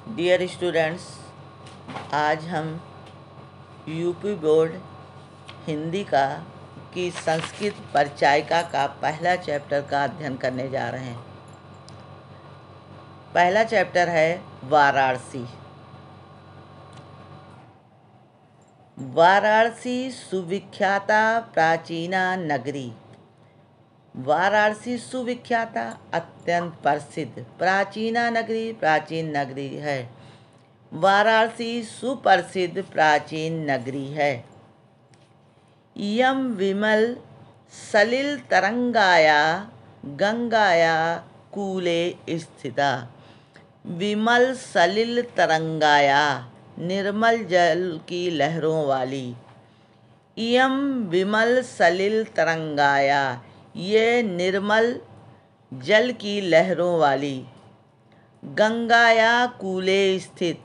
Dear students, आज हम UP board Hindi की संस्कृत परिचायिका का पहला चैप्टर का अध्ययन करने जा रहे हैं। पहला चैप्टर है वाराणसी। वाराणसी सुविख्याता प्राचीना नगरी। वाराणसी सुविख्याता अत्यंत प्रसिद्ध प्राचीना नगरी प्राचीन नगरी है। वाराणसी सुप्रसिद्ध प्राचीन नगरी है। यम विमल सलिल तरंगाया गंगाया कूले स्थिता। विमल सलिल तरंगाया निर्मल जल की लहरों वाली। यम विमल सलिल तरंगाया ये निर्मल जल की लहरों वाली। गंगाया कूले स्थित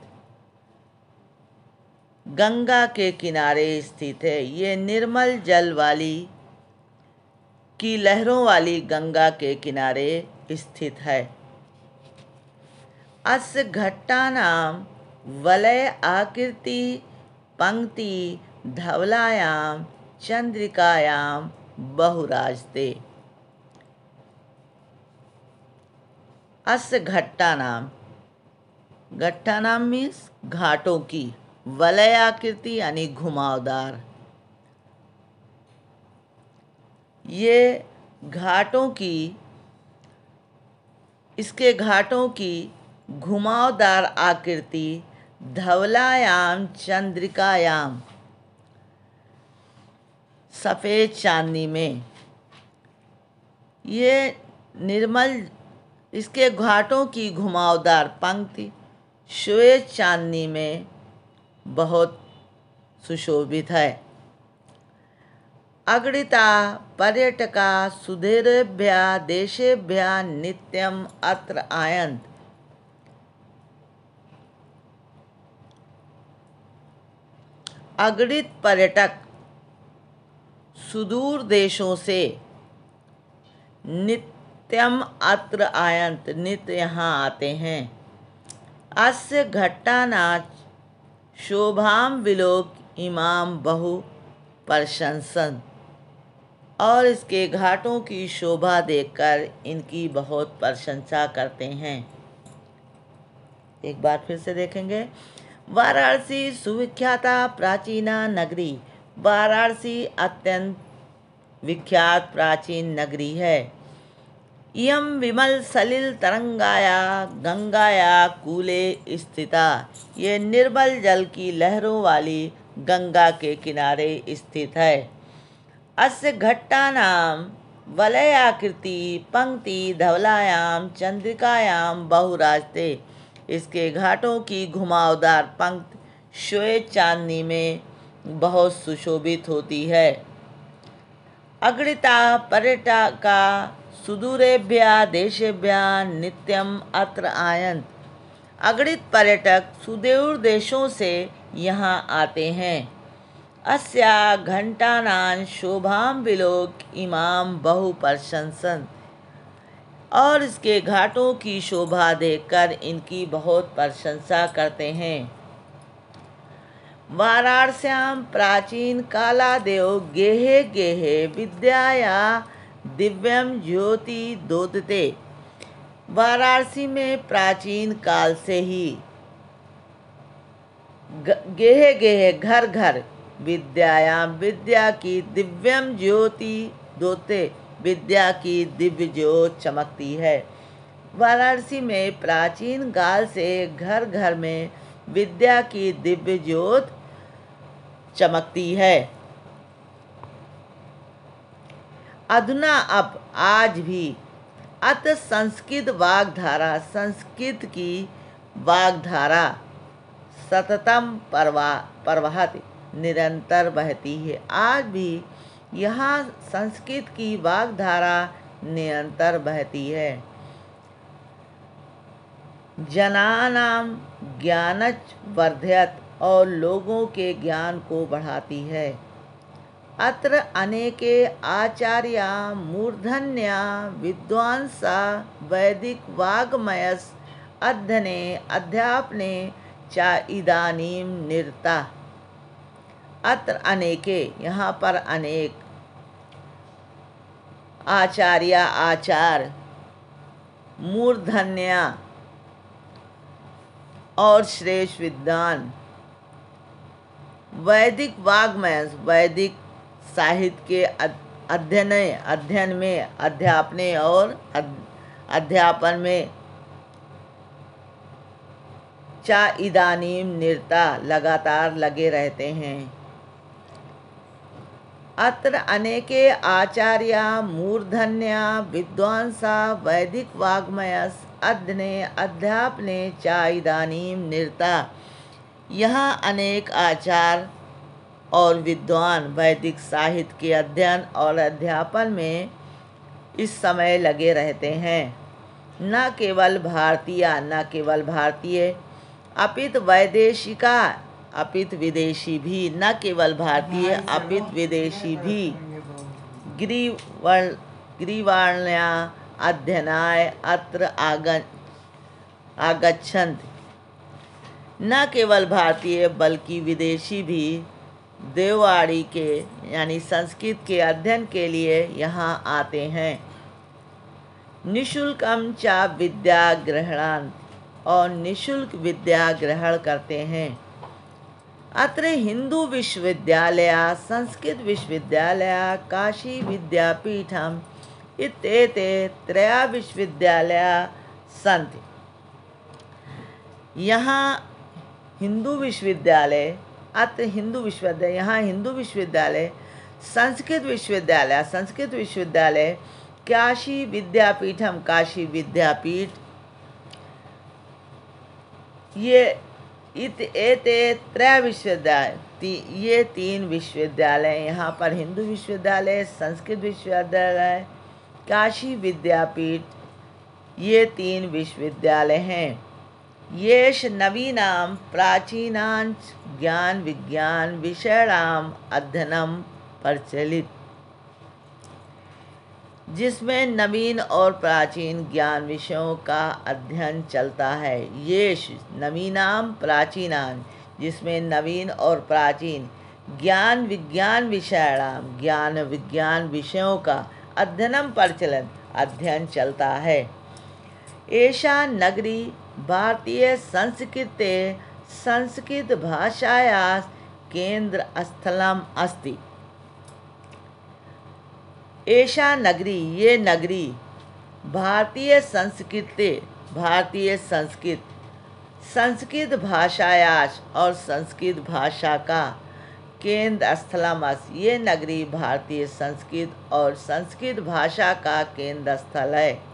गंगा के किनारे स्थित है। ये निर्मल जल वाली की लहरों वाली गंगा के किनारे स्थित है। अस्य घट्टानाम वलय आकृति पंक्ति धवलायाम चंद्रिकायाम बहुराजते। अस्य घट्टानाम मीन्स घाटों की, वलय आकृति यानी घुमावदार। ये घाटों की, इसके घाटों की घुमावदार आकृति धवलायाम चंद्रिकायाम सफ़ेद चांदनी में। ये निर्मल, इसके घाटों की घुमावदार पंक्ति श्वेत चांदनी में बहुत सुशोभित है। अगणिता पर्यटका सुदूरेभ्यः देशेभ्यः नित्यम अत्र आयन्त। अगणित पर्यटक सुदूर देशों से नित्यम अत्र आयन्त नित्य यहाँ आते हैं। अस्य घट्टानाच शोभाम विलोक इमाम बहु प्रशंसन। और इसके घाटों की शोभा देखकर इनकी बहुत प्रशंसा करते हैं। एक बार फिर से देखेंगे। वाराणसी सुविख्याता प्राचीना नगरी। वाराणसी अत्यंत विख्यात प्राचीन नगरी है। इयम विमल सलिल तरंगाया गंगाया कूले स्थिता। ये निर्मल जल की लहरों वाली गंगा के किनारे स्थित है। अस्य घट्टानाम वलय आकृति पंक्ति धवलायाम चंद्रिकायाम बहुराजते। इसके घाटों की घुमावदार पंक्ति श्वेत चांदनी में बहुत सुशोभित होती है। अगणिता पर्यटका सुदूरेभ्यः देशेभ्यः नित्यम अत्र आयन्त। अगणित पर्यटक सुदूर देशों से यहाँ आते हैं। अस्या घंटानां शोभाम विलोक इमाम बहु प्रशंसन। और इसके घाटों की शोभा देखकर इनकी बहुत प्रशंसा करते हैं। वाराणस्याम प्राचीन कालादेव गेहे गेहे विद्याया दिव्यम ज्योति दोदते। वाराणसी में प्राचीन काल से ही गेहे गेहे घर घर विद्यायाम विद्या की दिव्यम ज्योति दोते। विद्या की दिव्य ज्योत चमकती है। वाराणसी में प्राचीन काल से घर घर में विद्या की दिव्य ज्योत चमकती है। अधुना अब आज भी अत संस्कृत वाग्धारा, संस्कृत की वाग्धारा सततम प्रवहति निरंतर बहती है। आज भी यहाँ संस्कृत की वाग्धारा निरंतर बहती है। जनानाम ज्ञानच वर्धयत और लोगों के ज्ञान को बढ़ाती है। अत्र अनेके आचार्या मूर्धन्या विद्वांसा वैदिक वाग्मयस अध्यने अध्यापने च इदानीं निरता। अत्र अनेके, यहाँ पर अनेक, आचार्य आचार, मूर्धन्या और श्रेष्ठ विद्वान, वैदिक वाग्मय वैदिक साहित्य के अध्ययन में, अध्यापने और अध्यापन में, चा इदानीम निरता लगातार लगे रहते हैं। अत्र अनेके आचार्या मूर्धन्या विद्वांसा वैदिक वाग्मयस अध्यने अध्यापने चा इदानीम निरता। यहाँ अनेक आचार और विद्वान वैदिक साहित्य के अध्ययन और अध्यापन में इस समय लगे रहते हैं। न केवल भारतीय अपित वैदेशिका, अपित विदेशी भी, न केवल भारतीय अपित विदेशी भी, ग्रीवाण्या अध्ययनाय अत्र आगच्छन्ति। न केवल भारतीय बल्कि विदेशी भी देववाड़ी के यानी संस्कृत के अध्ययन के लिए यहाँ आते हैं। निःशुल्कम च विद्या ग्रहणान्, और निःशुल्क विद्या ग्रहण करते हैं। अत्र हिंदू विश्वविद्यालय, संस्कृत विश्वविद्यालय, काशी विद्यापीठम इत्येते त्रया विश्वविद्यालया सन्ति। यहाँ हिंदू विश्वविद्यालय, अत्र हिंदू विश्वविद्यालय, यहाँ हिंदू विश्वविद्यालय, संस्कृत विश्वविद्यालय, काशी विद्यापीठम, काशी विद्यापीठ, ये एते त्रय विश्वविद्यालय, ये 3 विश्वविद्यालय, यहाँ पर हिंदू विश्वविद्यालय, संस्कृत विश्वविद्यालय, काशी विद्यापीठ, ये 3 विश्वविद्यालय हैं। येष नवीनां प्राचीनां ज्ञान विज्ञान विषयाणाम अध्ययनम प्रचलित, जिसमें नवीन और प्राचीन ज्ञान विषयों का अध्ययन चलता है। येष नवीनाम प्राचीनान, जिसमें नवीन और प्राचीन ज्ञान विज्ञान विषयाणाम, ज्ञान विज्ञान विषयों का अध्ययनम प्रचलन, अध्ययन चलता है। एषा नगरी भारतीय संस्कृते संस्कृत भाषायाः केंद्र स्थलम अस्ति। एषा नगरी, ये नगरी, भारतीय संस्कृते, भारतीय संस्कृत, संस्कृत भाषायाः और संस्कृत भाषा का केंद्र स्थलम अस्ति, ये नगरी भारतीय संस्कृत और संस्कृत भाषा का केंद्र स्थल है।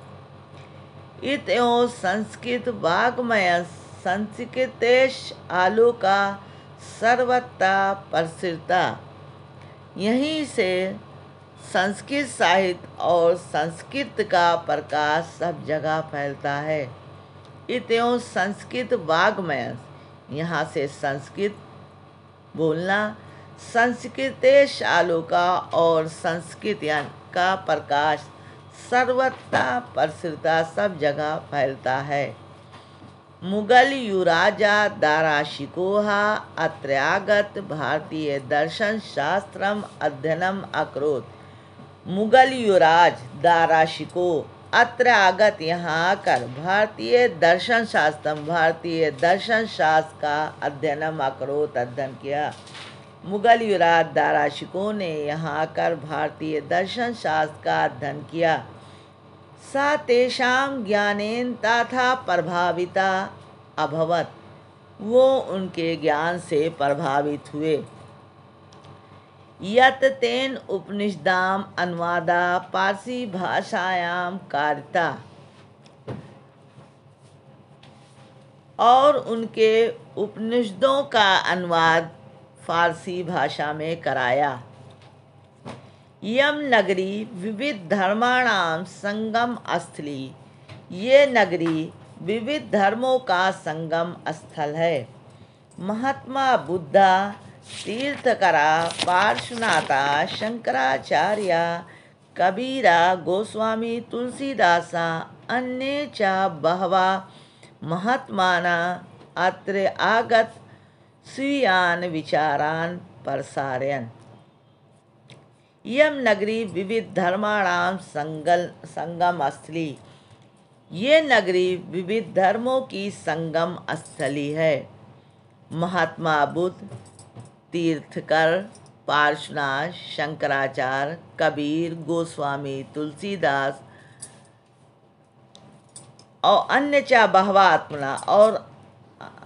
इत्यों संस्कृत वाग्मय संस्कृतेश आलोका सर्वत्र प्रसृता, यहीं से संस्कृत साहित्य और संस्कृत का प्रकाश सब जगह फैलता है। इत्यों संस्कृत वाग्मय, यहाँ से संस्कृत बोलना, संस्कृतेश आलोका और संस्कृत का प्रकाश सर्वत्र प्रसृता, सब जगह फैलता है। मुगल युराजा दाराशिकोहा अत्र आगत भारतीय दर्शन शास्त्रम अध्ययनम अकरोत्। मुगल युवराज दाराशिको अत्र आगत, यहाँ आकर भारतीय दर्शन शास्त्रम, भारतीय दर्शन शास्त्र का अध्ययनम अकरोत्, अध्ययन किया। मुगल युवराज दाराशिकों ने यहाँ आकर भारतीय दर्शन शास्त्र का अध्ययन किया। सा तेषां ज्ञानेन तथा प्रभाविता अभवत, वो उनके ज्ञान से प्रभावित हुए। यत तेन उपनिषदाम अनुवादा पारसी भाषायाम कारिता, और उनके उपनिषदों का अनुवाद फारसी भाषा में कराया। यम नगरी विविध धर्माणाम संगम स्थली, ये नगरी विविध धर्मों का संगम स्थल है। महात्मा बुद्धा, तीर्थकरा, पार्श्वनाथा, शंकराचार्य, कबीरा, गोस्वामी तुलसीदासा, अन्ये च बहवा महात्माना अत्र आगत स्वीयान विचारान प्रसारयन्। इयं नगरी विविध धर्माणाम संगम स्थली। ये नगरी विविध धर्मों की संगम स्थली है। महात्मा बुद्ध, तीर्थकर, पार्श्वनाथ, शंकराचार्य, कबीर, गोस्वामी तुलसीदास और अन्य चा बहवात्मना और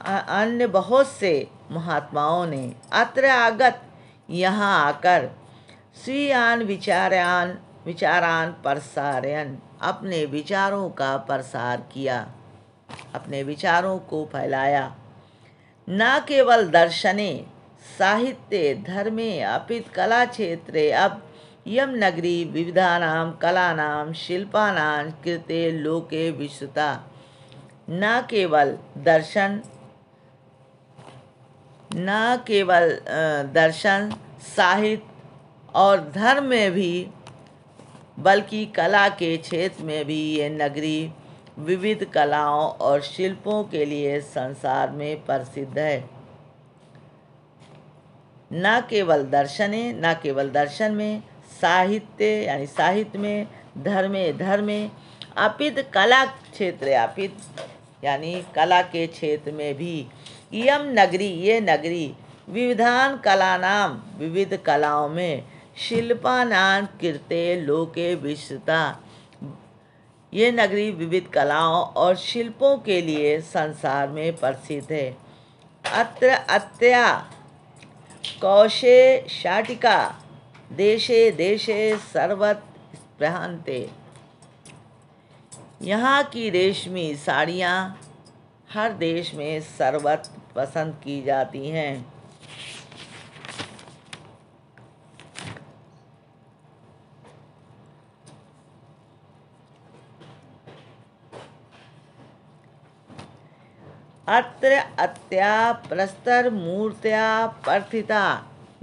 अन्य बहुत से महात्माओं ने अत्र आगत यहाँ आकर स्वीयान विचारान प्रसारयन् अपने विचारों का प्रसार किया, अपने विचारों को फैलाया। न केवल दर्शने साहित्ये धर्मे अपित कला क्षेत्रे अब यम नगरी विविधानां कलानां शिल्पानां कृते लोके विश्रुता। न केवल दर्शन साहित्य और धर्म में भी बल्कि कला के क्षेत्र में भी ये नगरी विविध कलाओं और शिल्पों के लिए संसार में प्रसिद्ध है। न केवल दर्शन में, साहित्य यानी साहित्य में, धर्म में, अपित कला क्षेत्र, अपित यानी कला के क्षेत्र में भी इयम नगरी ये नगरी विविधान कलानाम विविध कलाओं में, शिल्पानां कृते लोके विश्रुता ये नगरी विविध कलाओं और शिल्पों के लिए संसार में प्रसिद्ध है। अत्र अत्या कौशे शाटिका देशे देशे सर्वत्र स्पृहन्ते। यहाँ की रेशमी साड़ियाँ हर देश में सर्वत्र पसंद की जाती हैं। अत्र अत्या प्रस्तर मूर्त्या प्रथिता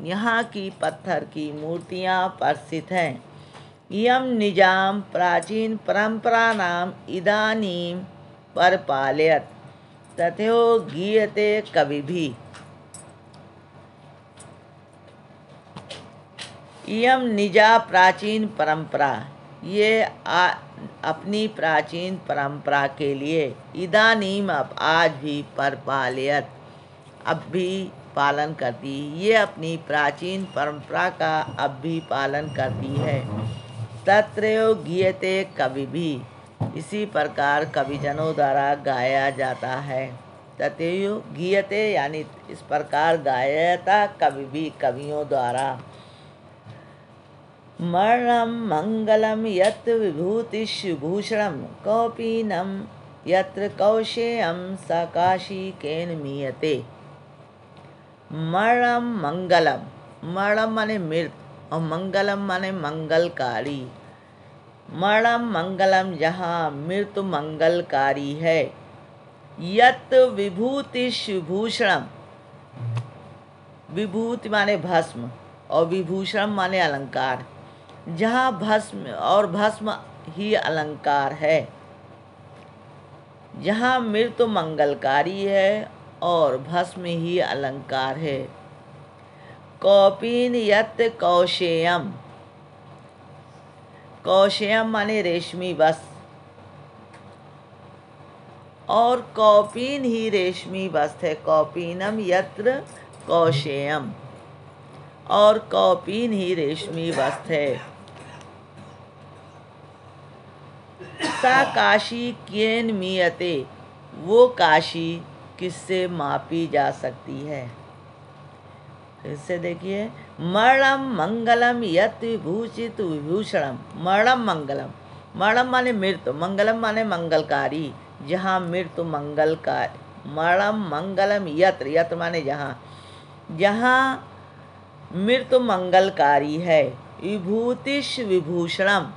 यहाँ की पत्थर की मूर्तियाँ प्रसिद्ध हैं। इयं निजाम प्राचीन परंपरानाम इदानीं परपालयत् तथो गीयते कविभिः। इयं निजा प्राचीन परंपरा ये अपनी प्राचीन परंपरा के लिए इदानीम अब आज भी परपालयत् अब भी पालन करती, ये अपनी प्राचीन परंपरा का अब भी पालन करती है। तत्रयो गीयते कविभिः इसी प्रकार कविजनों द्वारा गाया जाता है। तत्रयो गीयते यानी इस प्रकार गाया जाता कविभिः कवियों द्वारा। मरणं मंगलम यत्र विभूतिभूषणं कौपीनं यत्र कौशेयं स काशीकेन मीयते। मरणं मंगलम, मरणम माने मृत और मंगलम माने मंगलकारी। मरणम मंगलम जहाँ मृत्यु मंगलकारी है। यत् विभूतिभूषणम, विभूति माने भस्म और विभूषण माने अलंकार, जहाँ भस्म और भस्म ही अलंकार है, जहाँ मृत्यु मंगलकारी है और भस्म ही अलंकार है। कौपीन यत् कौशेयम, कौशेयम माने रेशमी वस्त्र और कौपीन ही रेशमी वस्त्र है। कौपीनम यत्र कौशेयम और कौपीन ही रेशमी वस्त्र है। सा काशी केन मीयते वो काशी किससे मापी जा सकती है। फिर से देखिए, मरणम मंगलम यत् विभूषित विभूषणम। मरणम मंगलम, मरणम माने मृत्यु, मंगलम माने मंगलकारी, जहाँ मृत्यु मंगलकारी। मरणम मंगलम यत्र, यत्र माने जहाँ, जहाँ मृत्यु मंगलकारी है। विभूतिश विभूषणम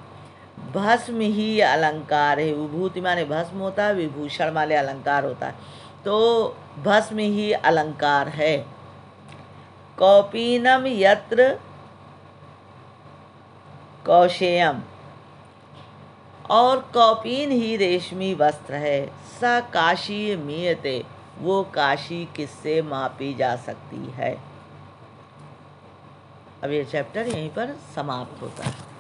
भस्म ही अलंकार है। विभूति माने भस्म होता है, विभूषण माने अलंकार होता है, तो भस्म ही अलंकार है। कौपीनम यत्र कौशेयम और कौपीन ही रेशमी वस्त्र है। स काशी मीयते, वो काशी किससे मापी जा सकती है। अब ये चैप्टर यहीं पर समाप्त होता है।